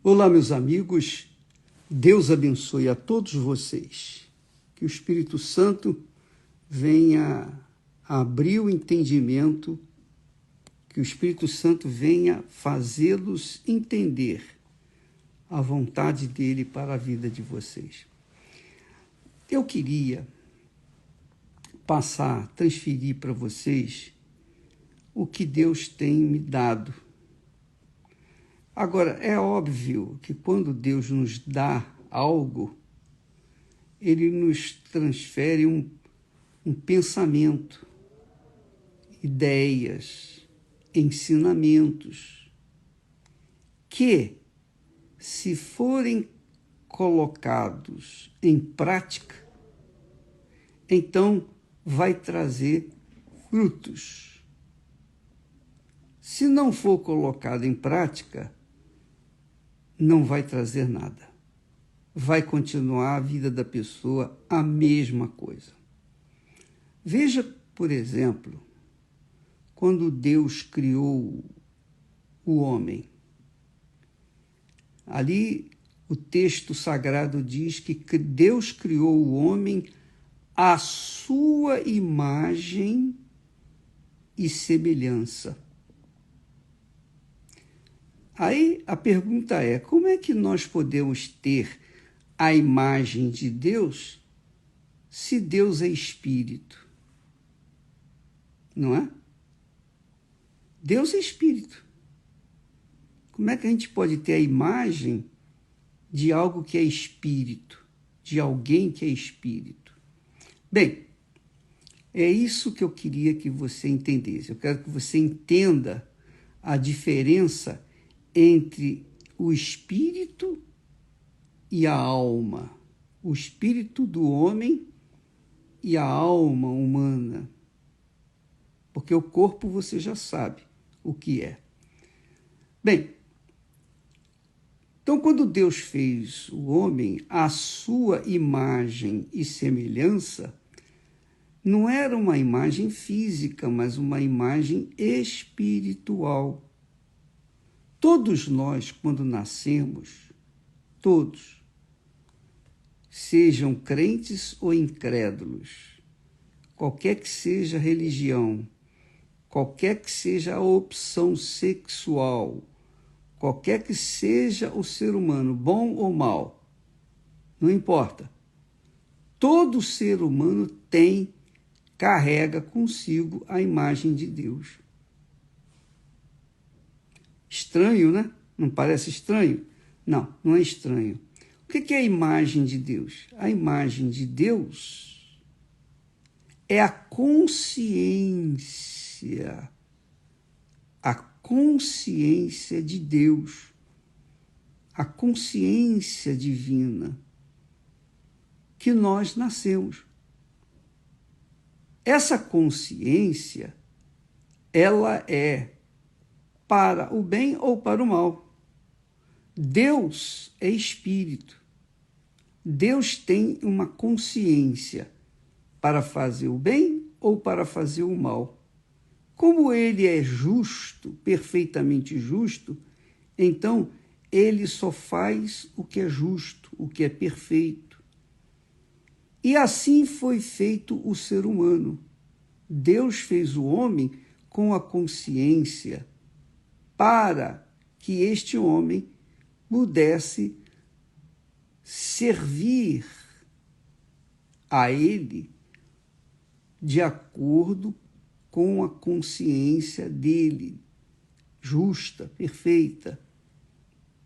Olá, meus amigos. Deus abençoe a todos vocês. Que o Espírito Santo venha abrir o entendimento, que o Espírito Santo venha fazê-los entender a vontade dele para a vida de vocês. Eu queria transferir para vocês o que Deus tem me dado. Agora, é óbvio que quando Deus nos dá algo, Ele nos transfere um pensamento, ideias, ensinamentos, que, se forem colocados em prática, então vai trazer frutos. Se não for colocado em prática, não vai trazer nada. Vai continuar a vida da pessoa a mesma coisa. Veja, por exemplo, quando Deus criou o homem. Ali o texto sagrado diz que Deus criou o homem à sua imagem e semelhança. Aí a pergunta é, como é que nós podemos ter a imagem de Deus se Deus é espírito? Não é? Deus é espírito. Como é que a gente pode ter a imagem de algo que é espírito, de alguém que é espírito? Bem, é isso que eu queria que você entendesse. Eu quero que você entenda a diferença entre o espírito e a alma, o espírito do homem e a alma humana, porque o corpo você já sabe o que é. Bem, então quando Deus fez o homem à sua imagem e semelhança, não era uma imagem física, mas uma imagem espiritual. Todos nós, quando nascemos, todos, sejam crentes ou incrédulos, qualquer que seja a religião, qualquer que seja a opção sexual, qualquer que seja o ser humano, bom ou mau, não importa. Todo ser humano carrega consigo a imagem de Deus. Estranho, né? Não parece estranho? Não, não é estranho. O que é a imagem de Deus? A imagem de Deus é a consciência de Deus, a consciência divina que nós nascemos. Essa consciência, ela é para o bem ou para o mal. Deus é espírito. Deus tem uma consciência para fazer o bem ou para fazer o mal. Como ele é justo, perfeitamente justo, então ele só faz o que é justo, o que é perfeito. E assim foi feito o ser humano. Deus fez o homem com a consciência para que este homem pudesse servir a ele de acordo com a consciência dele, justa, perfeita,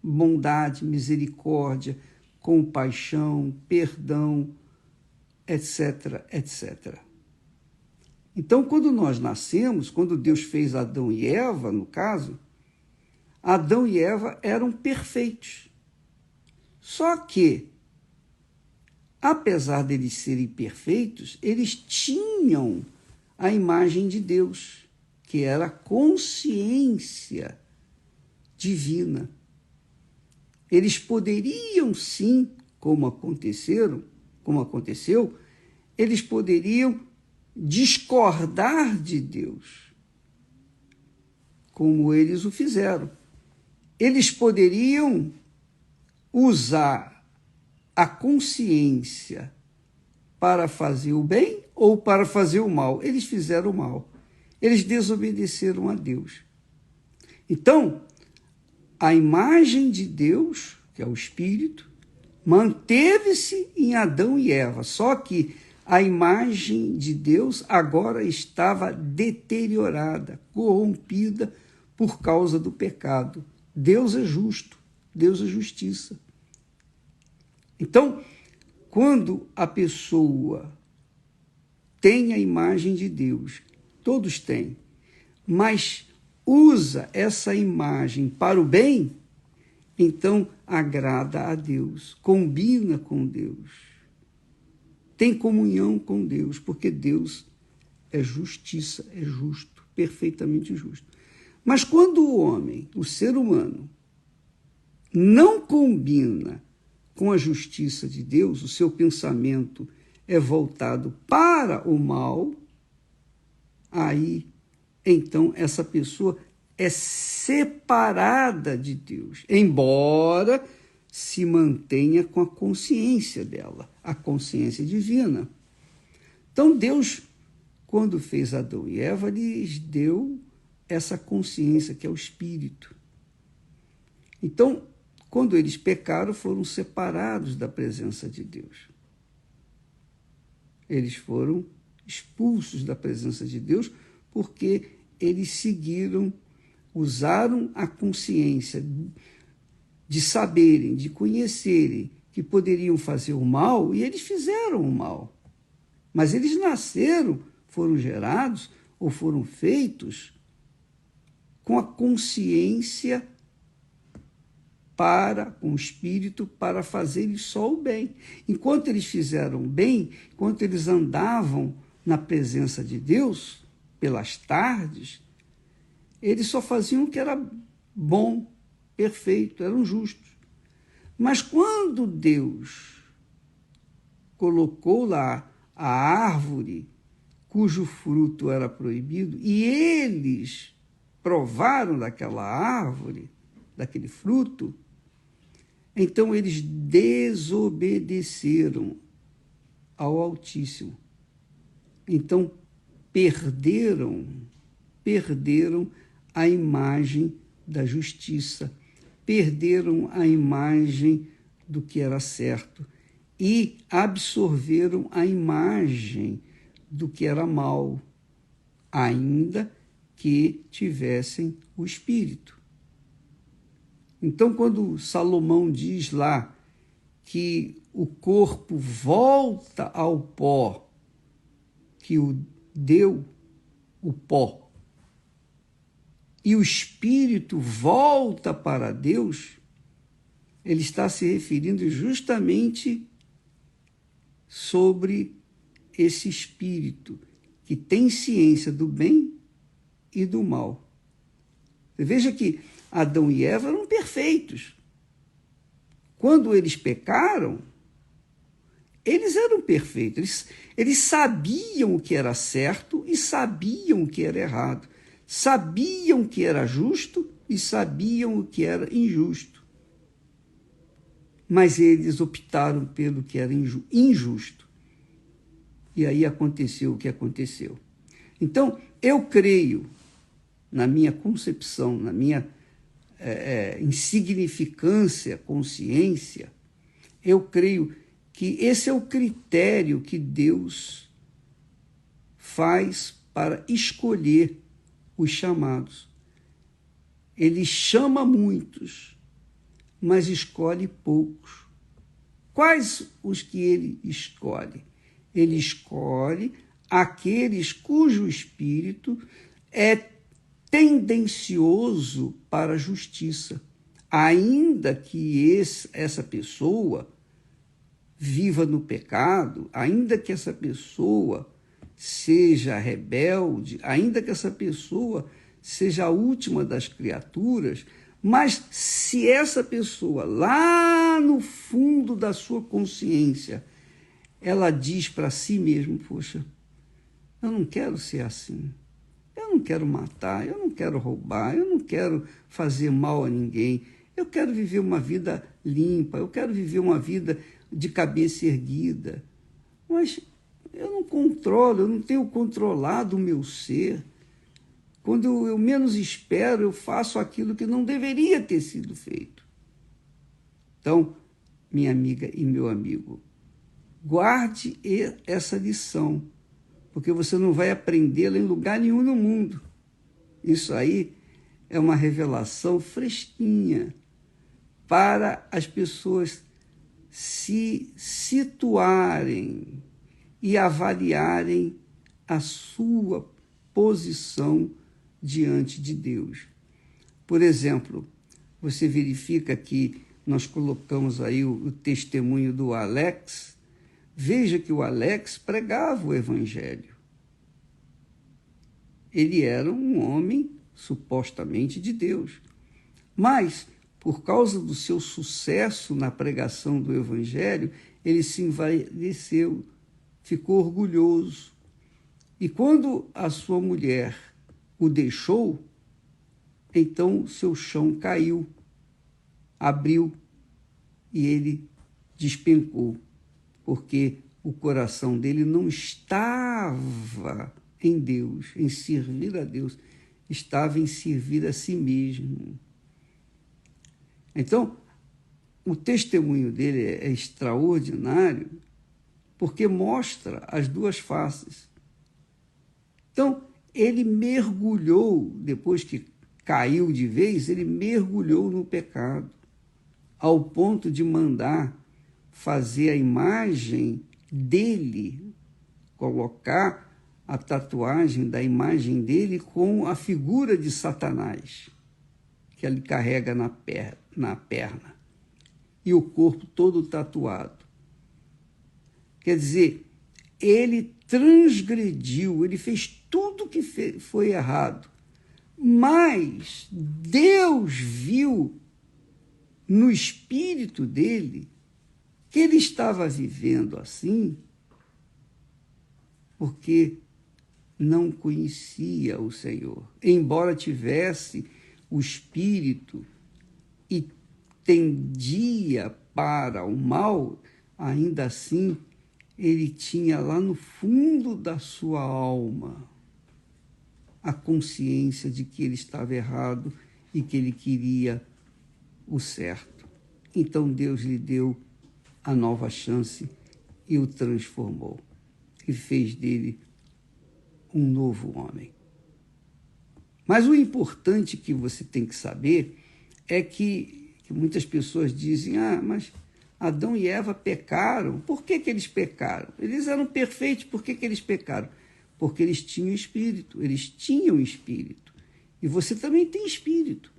bondade, misericórdia, compaixão, perdão, etc., etc. Então, quando nós nascemos, quando Deus fez Adão e Eva, no caso, Adão e Eva eram perfeitos. Só que, apesar deles serem perfeitos, eles tinham a imagem de Deus, que era a consciência divina. Eles poderiam sim, como aconteceu, eles poderiam discordar de Deus, como eles o fizeram. Eles poderiam usar a consciência para fazer o bem ou para fazer o mal. Eles fizeram o mal. Eles desobedeceram a Deus. Então, a imagem de Deus, que é o Espírito, manteve-se em Adão e Eva, só que a imagem de Deus agora estava deteriorada, corrompida por causa do pecado. Deus é justo, Deus é justiça. Então, quando a pessoa tem a imagem de Deus, todos têm, mas usa essa imagem para o bem, então agrada a Deus, combina com Deus, tem comunhão com Deus, porque Deus é justiça, é justo, perfeitamente justo. Mas quando o homem, o ser humano, não combina com a justiça de Deus, o seu pensamento é voltado para o mal, aí, então, essa pessoa é separada de Deus, embora se mantenha com a consciência dela, a consciência divina. Então, Deus, quando fez Adão e Eva, lhes deu essa consciência, que é o Espírito. Então, quando eles pecaram, foram separados da presença de Deus. Eles foram expulsos da presença de Deus porque eles seguiram, usaram a consciência de saberem, de conhecerem que poderiam fazer o mal, e eles fizeram o mal. Mas eles nasceram, foram gerados ou foram feitos com a consciência com o Espírito para fazerem só o bem. Enquanto eles fizeram o bem, enquanto eles andavam na presença de Deus, pelas tardes, eles só faziam o que era bom, perfeito, eram justos. Mas quando Deus colocou lá a árvore cujo fruto era proibido, e eles provaram daquela árvore, daquele fruto, então eles desobedeceram ao Altíssimo. Então perderam a imagem da justiça, perderam a imagem do que era certo e absorveram a imagem do que era mal, ainda que tivessem o Espírito. Então, quando Salomão diz lá que o corpo volta ao pó, que o deu o pó, e o espírito volta para Deus, ele está se referindo justamente sobre esse espírito que tem ciência do bem e do mal. Você veja que Adão e Eva eram perfeitos. Quando eles pecaram, eles eram perfeitos. Eles sabiam o que era certo e sabiam o que era errado. Sabiam o que era justo e sabiam o que era injusto. Mas eles optaram pelo que era injusto. E aí aconteceu o que aconteceu. Então, eu creio, na minha concepção, na minha insignificância, consciência, eu creio que esse é o critério que Deus faz para escolher os chamados. Ele chama muitos, mas escolhe poucos. Quais os que ele escolhe? Ele escolhe aqueles cujo espírito é tendencioso para a justiça, ainda que essa pessoa viva no pecado, ainda que essa pessoa seja rebelde, ainda que essa pessoa seja a última das criaturas, mas se essa pessoa, lá no fundo da sua consciência, ela diz para si mesma, poxa, eu não quero ser assim. Eu não quero matar, eu não quero roubar, eu não quero fazer mal a ninguém. Eu quero viver uma vida limpa, eu quero viver uma vida de cabeça erguida. Mas eu não controlo, eu não tenho controlado o meu ser. Quando eu menos espero, eu faço aquilo que não deveria ter sido feito. Então, minha amiga e meu amigo, guarde essa lição, porque você não vai aprendê-la em lugar nenhum no mundo. Isso aí é uma revelação fresquinha para as pessoas se situarem e avaliarem a sua posição diante de Deus. Por exemplo, você verifica que nós colocamos aí o testemunho do Alex. Veja que o Alex pregava o Evangelho. Ele era um homem supostamente de Deus. Mas, por causa do seu sucesso na pregação do Evangelho, ele se envaideceu, ficou orgulhoso. E quando a sua mulher o deixou, então seu chão caiu, abriu e ele despencou, porque o coração dele não estava em Deus, em servir a Deus, estava em servir a si mesmo. Então, o testemunho dele é extraordinário, porque mostra as duas faces. Então, ele mergulhou, depois que caiu de vez, ele mergulhou no pecado, ao ponto de mandar fazer a imagem dele, colocar a tatuagem da imagem dele com a figura de Satanás, que ele carrega na perna, e o corpo todo tatuado. Quer dizer, ele transgrediu, ele fez tudo que foi errado, mas Deus viu no espírito dele que ele estava vivendo assim porque não conhecia o Senhor. Embora tivesse o espírito e tendia para o mal, ainda assim ele tinha lá no fundo da sua alma a consciência de que ele estava errado e que ele queria o certo. Então Deus lhe deu a nova chance e o transformou e fez dele um novo homem. Mas o importante que você tem que saber é que muitas pessoas dizem, mas Adão e Eva pecaram. Por que eles pecaram? Eles eram perfeitos, por que eles pecaram? Porque eles tinham espírito, eles tinham espírito. E você também tem espírito.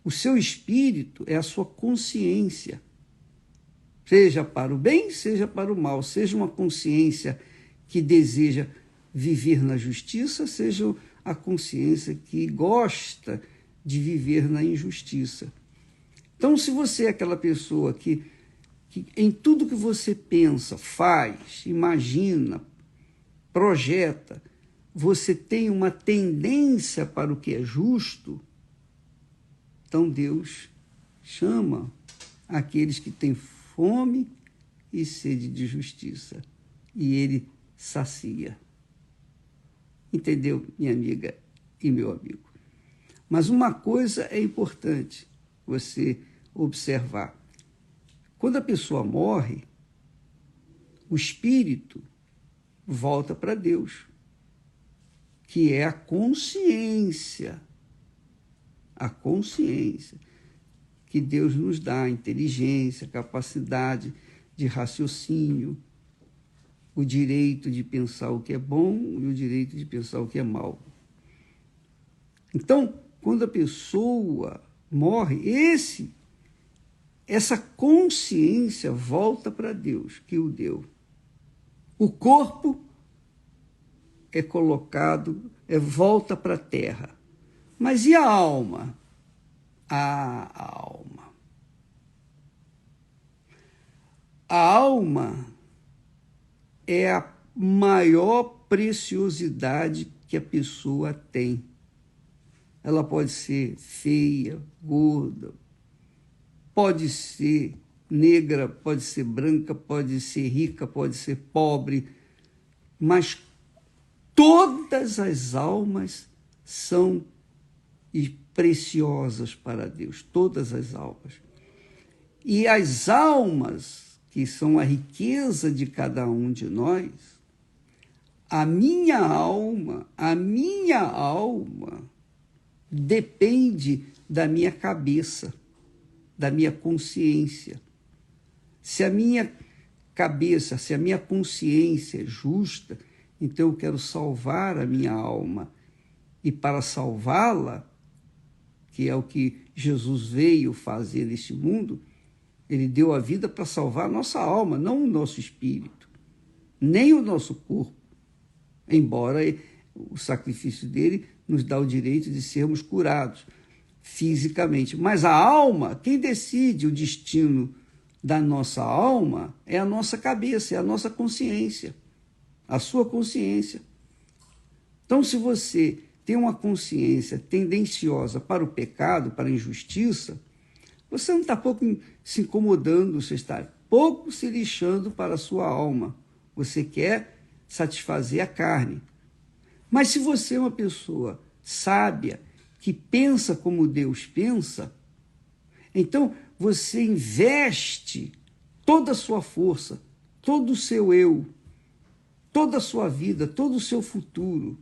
O seu espírito é a sua consciência, seja para o bem, seja para o mal, seja uma consciência que deseja viver na justiça, seja a consciência que gosta de viver na injustiça. Então, se você é aquela pessoa que em tudo que você pensa, faz, imagina, projeta, você tem uma tendência para o que é justo, então Deus chama aqueles que têm fome e sede de justiça, e ele sacia. Entendeu, minha amiga e meu amigo? Mas uma coisa é importante você observar. Quando a pessoa morre, o espírito volta para Deus, que é a consciência que Deus nos dá, a inteligência, a capacidade de raciocínio, o direito de pensar o que é bom e o direito de pensar o que é mal. Então, quando a pessoa morre, essa consciência volta para Deus, que o deu. O corpo é colocado, volta para a terra. Mas e a alma? A alma. A alma é a maior preciosidade que a pessoa tem. Ela pode ser feia, gorda, pode ser negra, pode ser branca, pode ser rica, pode ser pobre, mas todas as almas são preciosas para Deus, todas as almas. E as almas, que são a riqueza de cada um de nós, a minha alma depende da minha cabeça, da minha consciência. Se a minha cabeça, se a minha consciência é justa, então eu quero salvar a minha alma. E para salvá-la, que é o que Jesus veio fazer neste mundo, ele deu a vida para salvar a nossa alma, não o nosso espírito, nem o nosso corpo. Embora o sacrifício dele nos dá o direito de sermos curados fisicamente. Mas a alma, quem decide o destino da nossa alma é a nossa cabeça, é a nossa consciência, a sua consciência. Então, se você tem uma consciência tendenciosa para o pecado, para a injustiça, você não está pouco se incomodando, você está pouco se lixando para a sua alma. Você quer satisfazer a carne. Mas se você é uma pessoa sábia, que pensa como Deus pensa, então você investe toda a sua força, todo o seu eu, toda a sua vida, todo o seu futuro,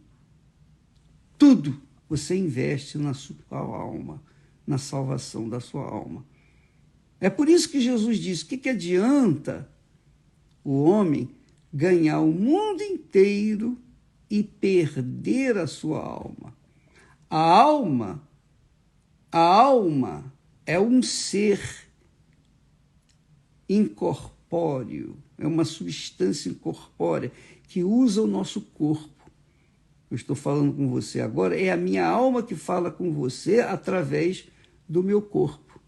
tudo você investe na sua alma, na salvação da sua alma. É por isso que Jesus disse: o que adianta o homem ganhar o mundo inteiro e perder a sua alma? A alma é um ser incorpóreo, é uma substância incorpórea que usa o nosso corpo. Eu estou falando com você agora, é a minha alma que fala com você através do meu corpo.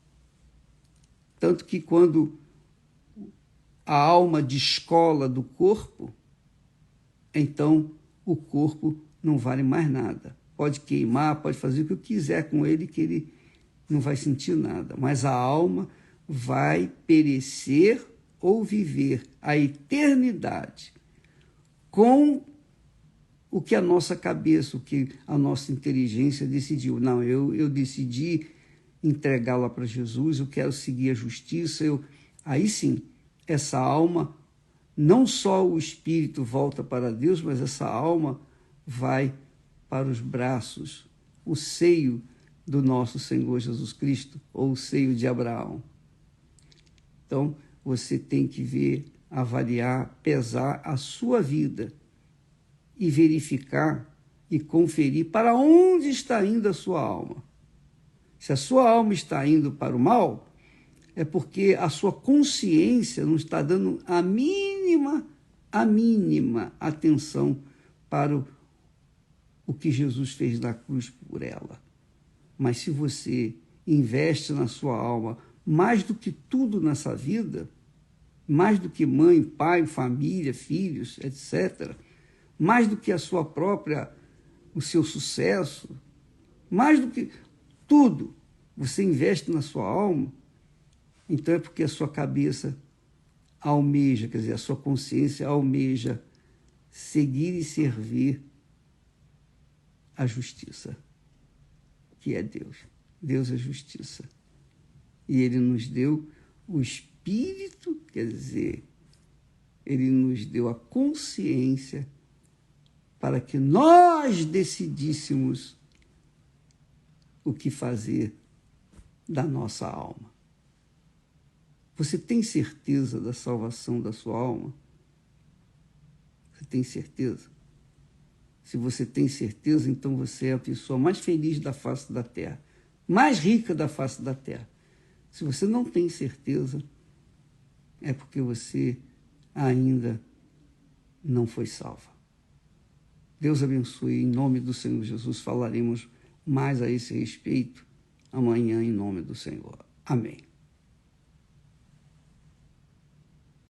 Tanto que quando a alma descola do corpo, então o corpo não vale mais nada. Pode queimar, pode fazer o que quiser com ele, que ele não vai sentir nada. Mas a alma vai perecer ou viver a eternidade com o que a nossa cabeça, o que a nossa inteligência decidiu. Não, eu decidi entregá-la para Jesus, eu quero seguir a justiça. Aí sim, essa alma, não só o espírito volta para Deus, mas essa alma vai para os braços, o seio do nosso Senhor Jesus Cristo, ou o seio de Abraão. Então, você tem que ver, avaliar, pesar a sua vida e verificar e conferir para onde está indo a sua alma. Se a sua alma está indo para o mal, é porque a sua consciência não está dando a mínima atenção para o que Jesus fez na cruz por ela. Mas se você investe na sua alma mais do que tudo nessa vida, mais do que mãe, pai, família, filhos, etc., mais do que a sua própria, o seu sucesso, mais do que tudo, você investe na sua alma, então é porque a sua cabeça almeja, quer dizer, a sua consciência almeja seguir e servir a justiça, que é Deus. Deus é justiça. E ele nos deu o Espírito, quer dizer, ele nos deu a consciência para que nós decidíssemos o que fazer da nossa alma. Você tem certeza da salvação da sua alma? Você tem certeza? Se você tem certeza, então você é a pessoa mais feliz da face da terra, mais rica da face da terra. Se você não tem certeza, é porque você ainda não foi salva. Deus abençoe. Em nome do Senhor Jesus, falaremos mais a esse respeito amanhã, em nome do Senhor. Amém.